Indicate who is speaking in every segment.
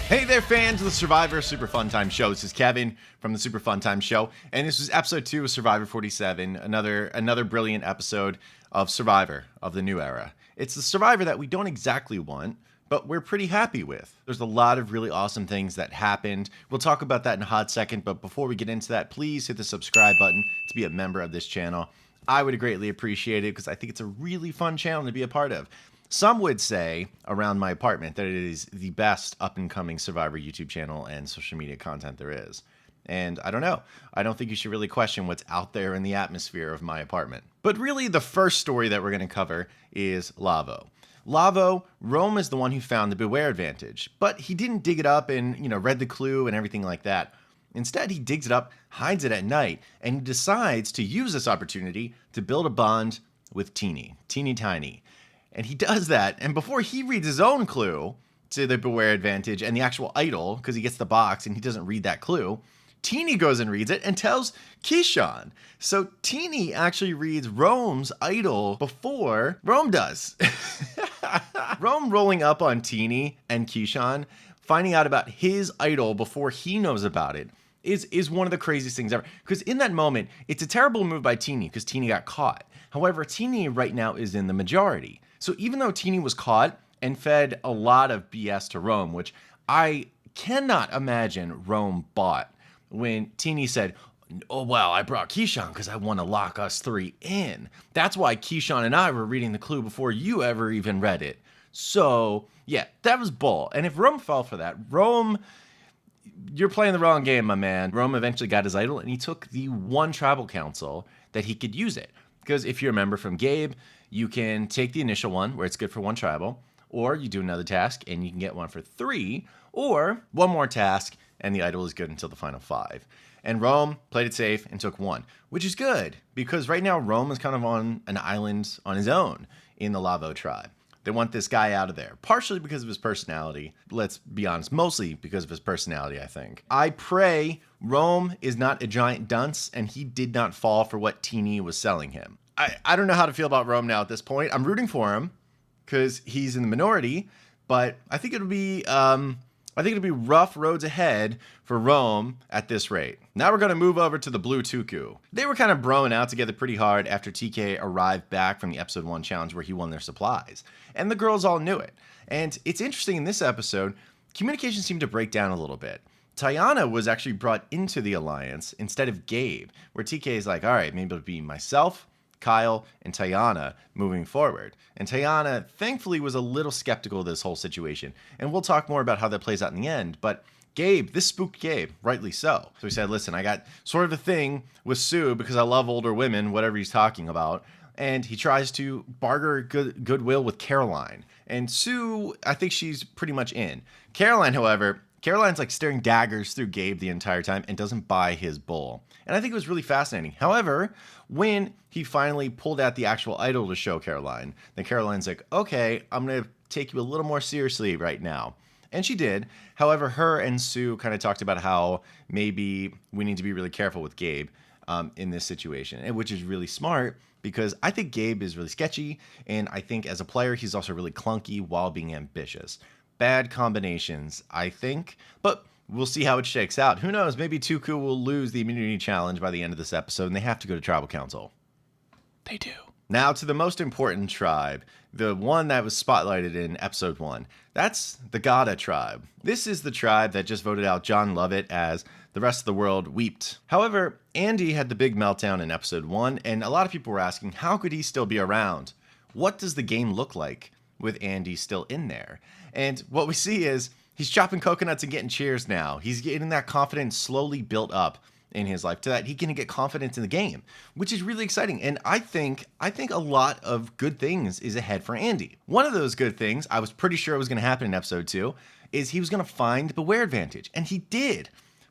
Speaker 1: Hey there, fans of the Survivor Super Fun Time Show. This is Kevin from the Super Fun Time Show, and this was episode 2 of Survivor 47, another brilliant episode of Survivor of the new era. It's the Survivor that we don't exactly want, but we're pretty happy with. There's a lot of really awesome things that happened. We'll talk about that in a hot second, but before we get into that, please hit the subscribe button to be a member of this channel. I would greatly appreciate it because I think it's a really fun channel to be a part of. Some would say around my apartment that it is the best up-and-coming Survivor YouTube channel and social media content there is. And I don't know. I don't think you should really question what's out there in the atmosphere of my apartment. But really, the first story that we're going to cover is Lavvo. Lavvo, Rome is the one who found the Beware advantage, but he didn't dig it up and, read the clue and everything like that. Instead, he digs it up, hides it at night, and he decides to use this opportunity to build a bond with Teeny Tiny. And he does that, and before he reads his own clue to the Beware advantage and the actual idol, because he gets the box and he doesn't read that clue, Teeny goes and reads it and tells Keyshawn. So Teeny actually reads Rome's idol before Rome does. Rome rolling up on Teeny and Keyshawn, finding out about his idol before he knows about it, is one of the craziest things ever. Because in that moment, it's a terrible move by Teeny because Teeny got caught. However, Teeny right now is in the majority. So even though Teeny was caught and fed a lot of BS to Rome, which I cannot imagine Rome bought when Teeny said, "Oh, well, I brought Keyshawn because I want to lock us 3 in. That's why Keyshawn and I were reading the clue before you ever even read it." So, yeah, that was bull. And if Rome fell for that, Rome, you're playing the wrong game, my man. Rome eventually got his idol, and he took the one tribal council that he could use it. Because if you remember from Gabe, you can take the initial one, where it's good for 1 tribal, or you do another task, and you can get 1 for 3, or 1 more task, and the idol is good until the final 5. And Rome played it safe and took 1, which is good, because right now Rome is kind of on an island on his own in the Lavvo tribe. They want this guy out of there, partially because of his personality. Let's be honest, mostly because of his personality, I think. I pray Rome is not a giant dunce and he did not fall for what Teeny was selling him. I don't know how to feel about Rome now at this point. I'm rooting for him because he's in the minority, but I think it'll be rough roads ahead for Rome at this rate. Now we're going to move over to the Blue Tuku. They were kind of broing out together pretty hard after TK arrived back from the episode 1 challenge where he won their supplies. And the girls all knew it. And it's interesting in this episode, communication seemed to break down a little bit. Tiana was actually brought into the alliance instead of Gabe, where TK is like, all right, maybe it'll be myself, Kyle, and Tiana moving forward. And Tiana, thankfully, was a little skeptical of this whole situation. And we'll talk more about how that plays out in the end. But Gabe, this spooked Gabe, rightly so. So he said, listen, I got sort of a thing with Sue because I love older women, whatever he's talking about. And he tries to barter goodwill with Caroline. And Sue, I think she's pretty much in. Caroline, however, Caroline's like staring daggers through Gabe the entire time and doesn't buy his bull. And I think it was really fascinating. However, when he finally pulled out the actual idol to show Caroline, then Caroline's like, okay, I'm going to take you a little more seriously right now. And she did. However, her and Sue kind of talked about how maybe we need to be really careful with Gabe in this situation, and which is really smart because I think Gabe is really sketchy. And I think as a player, he's also really clunky while being ambitious. Bad combinations, I think, but we'll see how it shakes out. Who knows? Maybe Tuku will lose the immunity challenge by the end of this episode, and they have to go to tribal council. They do. Now to the most important tribe, the one that was spotlighted in episode 1. That's the Gata tribe. This is the tribe that just voted out John Lovett as the rest of the world weeped. However, Andy had the big meltdown in episode 1, and a lot of people were asking, how could he still be around? What does the game look like with Andy still in there? And what we see is he's chopping coconuts and getting cheers now. He's getting that confidence slowly built up in his life to that he can get confidence in the game, which is really exciting. And I think a lot of good things is ahead for Andy. One of those good things, I was pretty sure it was going to happen in episode 2, is he was going to find the Beware advantage, and he did.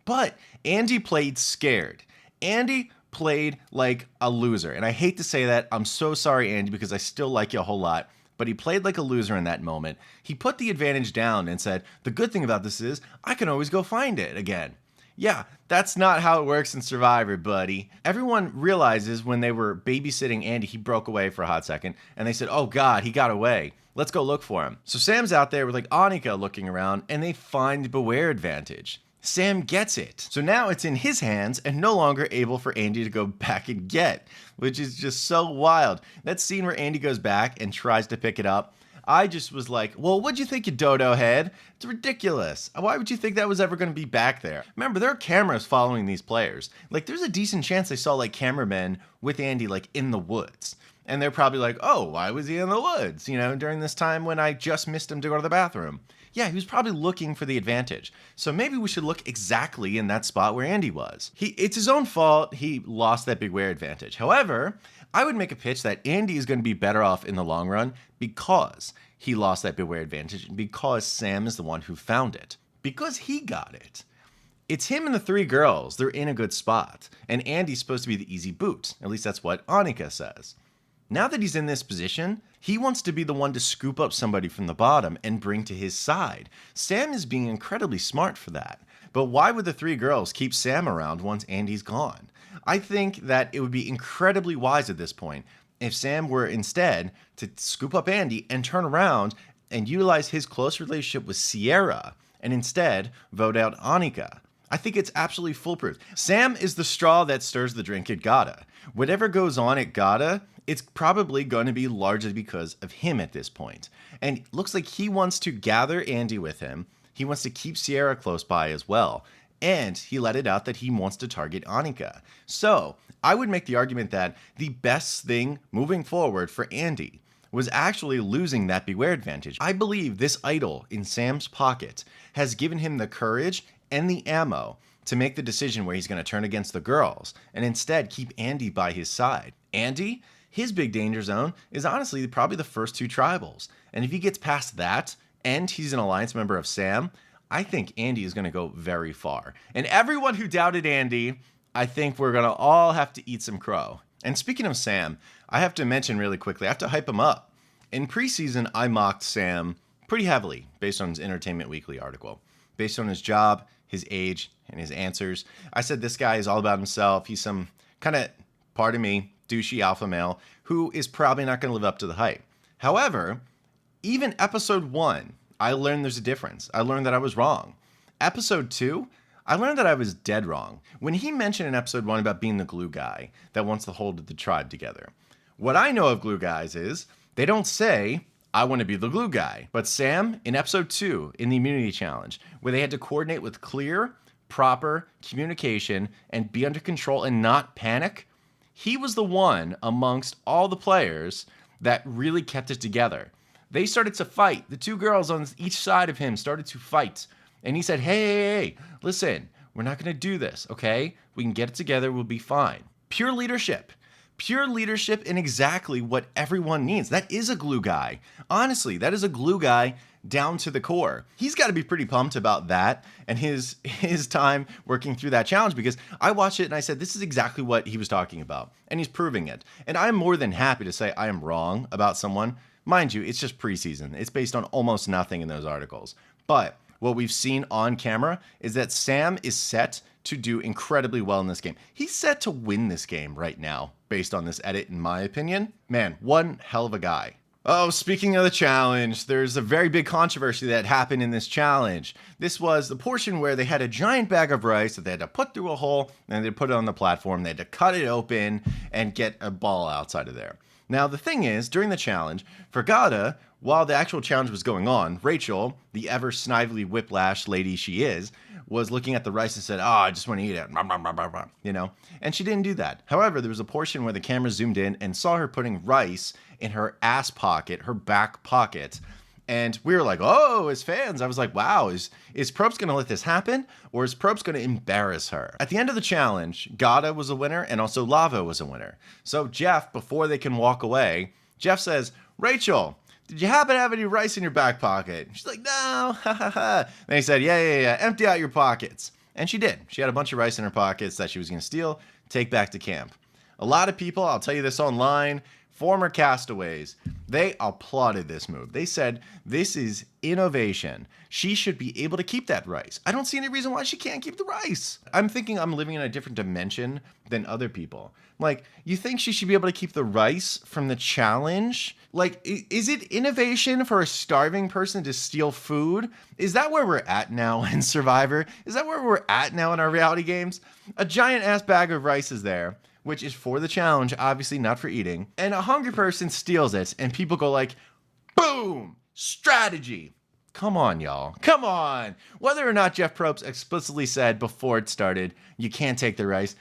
Speaker 1: But Andy played scared. Andy played like a loser. And I hate to say that. I'm so sorry, Andy, because I still like you a whole lot. But he played like a loser in that moment. He put the advantage down and said, the good thing about this is I can always go find it again. Yeah, that's not how it works in Survivor, buddy. Everyone realizes when they were babysitting Andy, he broke away for a hot second, and they said, oh God, he got away. Let's go look for him. So Sam's out there with like Annika looking around, and they find Beware Advantage. Sam gets it. So now it's in his hands and no longer able for Andy to go back and get, which is just so wild. That scene where Andy goes back and tries to pick it up, I just was like, well, what'd you think, you dodo head? It's ridiculous. Why would you think that was ever going to be back there? Remember, there are cameras following these players. Like, there's a decent chance they saw, like, cameramen with Andy, like, in the woods. And they're probably like, oh, why was he in the woods? You know, during this time when I just missed him to go to the bathroom. Yeah, he was probably looking for the advantage. So maybe we should look exactly in that spot where Andy was. It's his own fault he lost that Beware Advantage. However, I would make a pitch that Andy is going to be better off in the long run because he lost that Beware Advantage and because Sam is the one who found it. Because he got it. It's him and the three girls. They're in a good spot. And Andy's supposed to be the easy boot. At least that's what Annika says. Now that he's in this position, he wants to be the one to scoop up somebody from the bottom and bring to his side. Sam is being incredibly smart for that. But why would the three girls keep Sam around once Andy's gone? I think that it would be incredibly wise at this point if Sam were instead to scoop up Andy and turn around and utilize his close relationship with Sierra and instead vote out Annika. I think it's absolutely foolproof. Sam is the straw that stirs the drink at Gata. Whatever goes on at Gata, it's probably going to be largely because of him at this point. And it looks like he wants to gather Andy with him. He wants to keep Sierra close by as well. And he let it out that he wants to target Annika. So I would make the argument that the best thing moving forward for Andy was actually losing that Beware Advantage. I believe this idol in Sam's pocket has given him the courage and the ammo to make the decision where he's going to turn against the girls and instead keep Andy by his side. Andy, his big danger zone is honestly probably the first two tribals. And if he gets past that and he's an alliance member of Sam, I think Andy is going to go very far. And everyone who doubted Andy, I think we're going to all have to eat some crow. And speaking of Sam, I have to mention really quickly, I have to hype him up. In preseason, I mocked Sam pretty heavily based on his Entertainment Weekly article. Based on his job, his age, and his answers. I said this guy is all about himself. He's some kind of, pardon me, douchey alpha male who is probably not going to live up to the hype. However, even episode 1, I learned there's a difference. I learned that I was wrong. Episode 2, I learned that I was dead wrong. When he mentioned in episode 1 about being the glue guy that wants to hold the tribe together. What I know of glue guys is they don't say, I want to be the glue guy. But Sam, in episode 2, in the immunity challenge, where they had to coordinate with clear, proper communication and be under control and not panic, he was the one amongst all the players that really kept it together. They started to fight. The two girls on each side of him started to fight. And he said, hey, listen, we're not going to do this, okay? We can get it together. We'll be fine. Pure leadership. Pure leadership in exactly what everyone needs. That is a glue guy. Honestly, that is a glue guy down to the core. He's got to be pretty pumped about that and his time working through that challenge, because I watched it and I said, this is exactly what he was talking about. And he's proving it. And I'm more than happy to say I am wrong about someone. Mind you, it's just preseason. It's based on almost nothing in those articles. But what we've seen on camera is that Sam is set to do incredibly well in this game. He's set to win this game right now, based on this edit, in my opinion. Man, one hell of a guy. Oh, speaking of the challenge, there's a very big controversy that happened in this challenge. This was the portion where they had a giant bag of rice that they had to put through a hole and they put it on the platform. They had to cut it open and get a ball outside of there. Now, the thing is, during the challenge, for Gata, while the actual challenge was going on, Rachel, the ever snively whiplash lady she is, was looking at the rice and said, oh, I just want to eat it, you know? And she didn't do that. However, there was a portion where the camera zoomed in and saw her putting rice in her ass pocket, her back pocket. And we were like, oh, as fans, I was like, wow, is Probst going to let this happen? Or is Probst going to embarrass her? At the end of the challenge, Gata was a winner and also Lavvo was a winner. So Jeff, before they can walk away, Jeff says, Rachel, did you happen to have any rice in your back pocket? She's like, no, ha ha ha. Then he said, yeah, empty out your pockets. And she did. She had a bunch of rice in her pockets that she was going to steal, take back to camp. A lot of people, I'll tell you this online, former castaways, They applauded this move. They said, this is innovation. She should be able to keep that rice. I don't see any reason why she can't keep the rice. I'm thinking I'm living in a different dimension than other people. Like, you think she should be able to keep the rice from the challenge? Like, is it innovation for a starving person to steal food? Is that where we're at now in Survivor? Is that where we're at now in our reality games? A giant ass bag of rice is there, which is for the challenge, obviously not for eating. And a hungry person steals it, and people go like, boom, strategy. Come on, y'all. Come on. Whether or not Jeff Probst explicitly said before it started, you can't take the rice,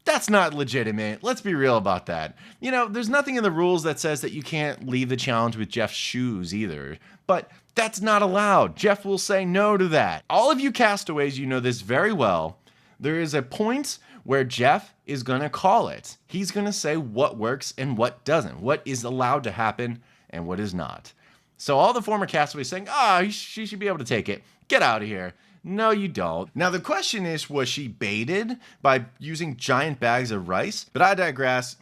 Speaker 1: that's not legitimate. Let's be real about that. You know, there's nothing in the rules that says that you can't leave the challenge with Jeff's shoes either. But that's not allowed. Jeff will say no to that. All of you castaways, you know this very well. There is a point where Jeff is going to call it. He's going to say what works and what doesn't, what is allowed to happen and what is not. So all the former castaways saying, she should be able to take it. Get out of here. No, you don't. Now, the question is, was she baited by using giant bags of rice? But I digress.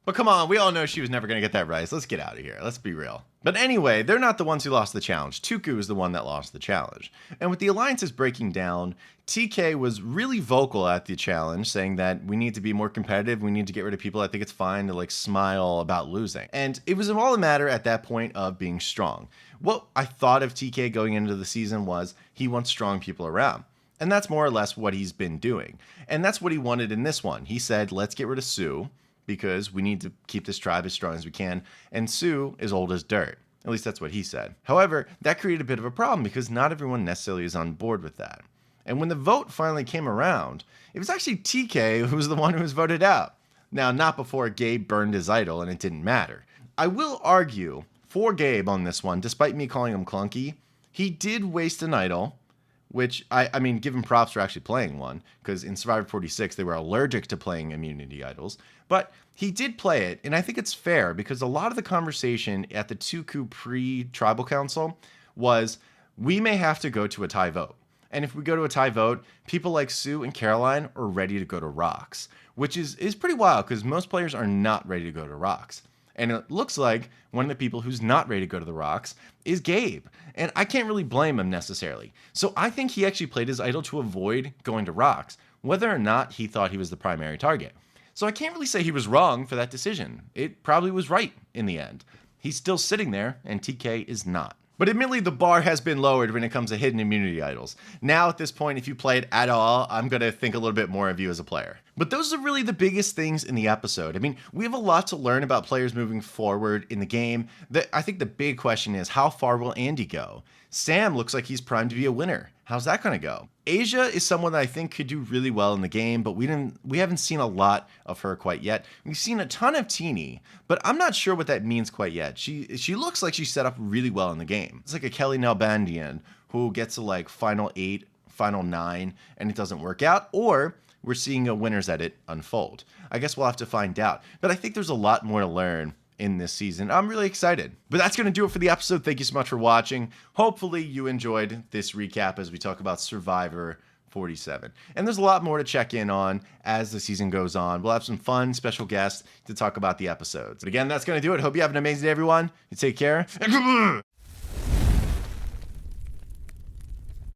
Speaker 1: But come on, we all know she was never going to get that rice. Let's get out of here. Let's be real. But anyway, they're not the ones who lost the challenge. Tuku is the one that lost the challenge. And with the alliances breaking down, TK was really vocal at the challenge, saying that we need to be more competitive. We need to get rid of people. I think it's fine to smile about losing. And it was all a matter at that point of being strong. What I thought of TK going into the season was he wants strong people around. And that's more or less what he's been doing. And that's what he wanted in this one. He said, let's get rid of Sue, because we need to keep this tribe as strong as we can, and Sue is old as dirt. At least that's what he said. However, that created a bit of a problem because not everyone necessarily is on board with that. And when the vote finally came around, it was actually TK who was the one who was voted out. Now, not before Gabe burned his idol and it didn't matter. I will argue for Gabe on this one, despite me calling him clunky. He did waste an idol, which, I mean, give him props for actually playing one, because in Survivor 46, they were allergic to playing immunity idols. But he did play it, and I think it's fair, because a lot of the conversation at the Tuku pre-Tribal Council was, we may have to go to a tie vote. And if we go to a tie vote, people like Sue and Caroline are ready to go to rocks, which is pretty wild, because most players are not ready to go to rocks. And it looks like one of the people who's not ready to go to the rocks is Gabe. And I can't really blame him necessarily. So I think he actually played his idol to avoid going to rocks, whether or not he thought he was the primary target. So I can't really say he was wrong for that decision. It probably was right in the end. He's still sitting there, and TK is not. But admittedly, the bar has been lowered when it comes to hidden immunity idols. Now, at this point, if you play it at all, I'm going to think a little bit more of you as a player. But those are really the biggest things in the episode. I mean, we have a lot to learn about players moving forward in the game. I think the big question is, how far will Andy go? Sam looks like he's primed to be a winner. How's that going to go? Asia is someone that I think could do really well in the game, but we haven't seen a lot of her quite yet. We've seen a ton of Teeny, but I'm not sure what that means quite yet. She looks like she's set up really well in the game. It's like a Kelly Nalbandian who gets to final 8, final 9, and it doesn't work out, or we're seeing a winner's edit unfold. I guess we'll have to find out. But I think there's a lot more to learn in this season. I'm really excited. But that's going to do it for the episode. Thank you so much for watching. Hopefully you enjoyed this recap as we talk about Survivor 47. And there's a lot more to check in on as the season goes on. We'll have some fun special guests to talk about the episodes. But again, that's going to do it. Hope you have an amazing day, everyone. You take care.